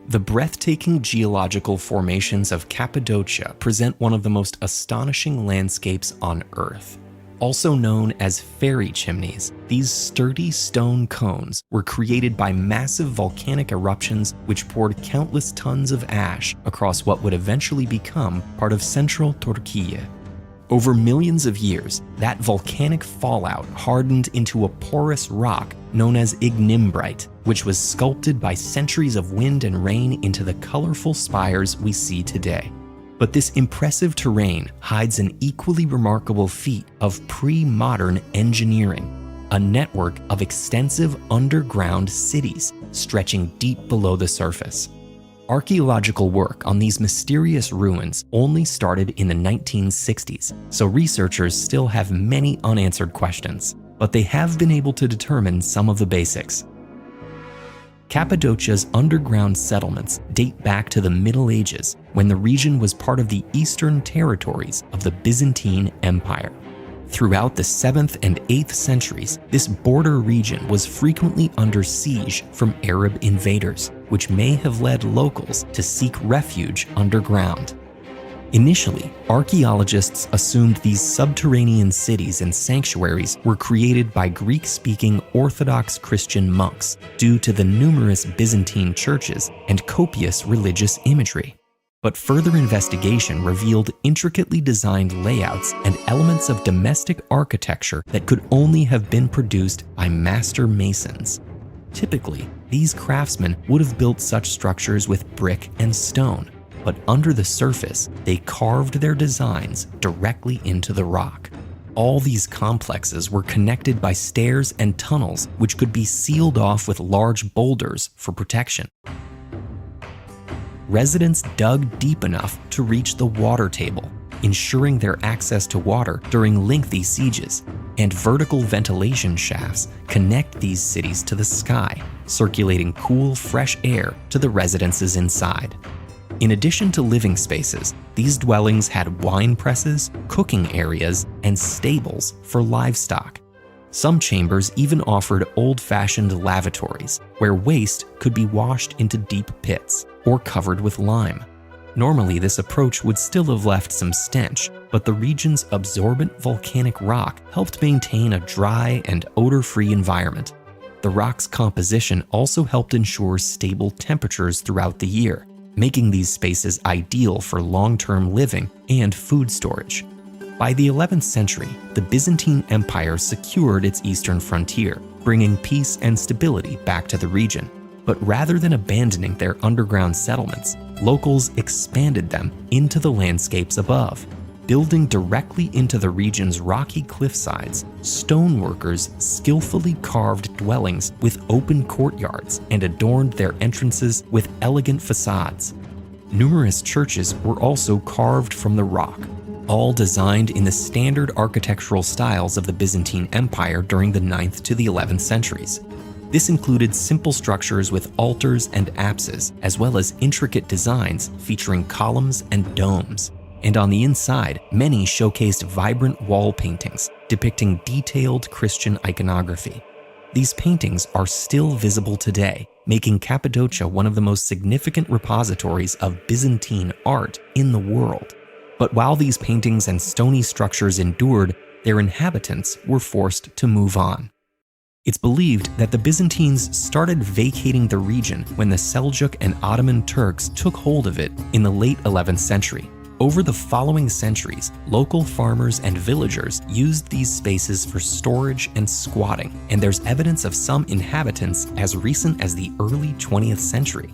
The breathtaking geological formations of Cappadocia present one of the most astonishing landscapes on Earth. Also known as fairy chimneys, these sturdy stone cones were created by massive volcanic eruptions which poured countless tons of ash across what would eventually become part of central Turkey. Over millions of years, that volcanic fallout hardened into a porous rock known as ignimbrite, which was sculpted by centuries of wind and rain into the colorful spires we see today. But this impressive terrain hides an equally remarkable feat of pre-modern engineering, a network of extensive underground cities stretching deep below the surface. Archaeological work on these mysterious ruins only started in the 1960s, so researchers still have many unanswered questions, but they have been able to determine some of the basics. Cappadocia's underground settlements date back to the Middle Ages, when the region was part of the eastern territories of the Byzantine Empire. Throughout the 7th and 8th centuries, this border region was frequently under siege from Arab invaders, which may have led locals to seek refuge underground. Initially, archaeologists assumed these subterranean cities and sanctuaries were created by Greek-speaking Orthodox Christian monks due to the numerous Byzantine churches and copious religious imagery. But further investigation revealed intricately designed layouts and elements of domestic architecture that could only have been produced by master masons. Typically, these craftsmen would have built such structures with brick and stone, but under the surface, they carved their designs directly into the rock. All these complexes were connected by stairs and tunnels which could be sealed off with large boulders for protection. Residents dug deep enough to reach the water table, ensuring their access to water during lengthy sieges, and vertical ventilation shafts connect these cities to the sky, circulating cool, fresh air to the residences inside. In addition to living spaces, these dwellings had wine presses, cooking areas, and stables for livestock. Some chambers even offered old-fashioned lavatories, where waste could be washed into deep pits or covered with lime. Normally, this approach would still have left some stench, but the region's absorbent volcanic rock helped maintain a dry and odor-free environment. The rock's composition also helped ensure stable temperatures throughout the year, making these spaces ideal for long-term living and food storage. By the 11th century, the Byzantine Empire secured its eastern frontier, bringing peace and stability back to the region. But rather than abandoning their underground settlements, locals expanded them into the landscapes above. Building directly into the region's rocky cliffsides, stoneworkers skillfully carved dwellings with open courtyards and adorned their entrances with elegant facades. Numerous churches were also carved from the rock, all designed in the standard architectural styles of the Byzantine Empire during the 9th to the 11th centuries. This included simple structures with altars and apses, as well as intricate designs featuring columns and domes. And on the inside, many showcased vibrant wall paintings depicting detailed Christian iconography. These paintings are still visible today, making Cappadocia one of the most significant repositories of Byzantine art in the world. But while these paintings and stony structures endured, their inhabitants were forced to move on. It's believed that the Byzantines started vacating the region when the Seljuk and Ottoman Turks took hold of it in the late 11th century. Over the following centuries, local farmers and villagers used these spaces for storage and squatting, and there's evidence of some inhabitants as recent as the early 20th century.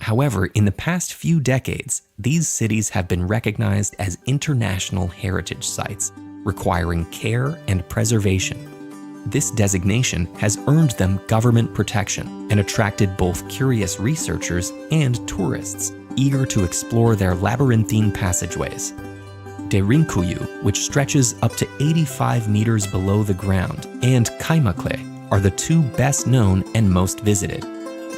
However, in the past few decades, these cities have been recognized as international heritage sites, requiring care and preservation. This designation has earned them government protection and attracted both curious researchers and tourists eager to explore their labyrinthine passageways. Derinkuyu, which stretches up to 85 meters below the ground, and Kaymakle are the two best known and most visited.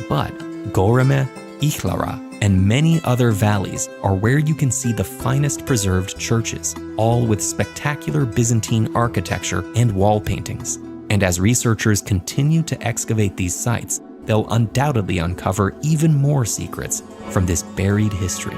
But Goreme, Ihlara, and many other valleys are where you can see the finest preserved churches, all with spectacular Byzantine architecture and wall paintings. And as researchers continue to excavate these sites, they'll undoubtedly uncover even more secrets from this buried history.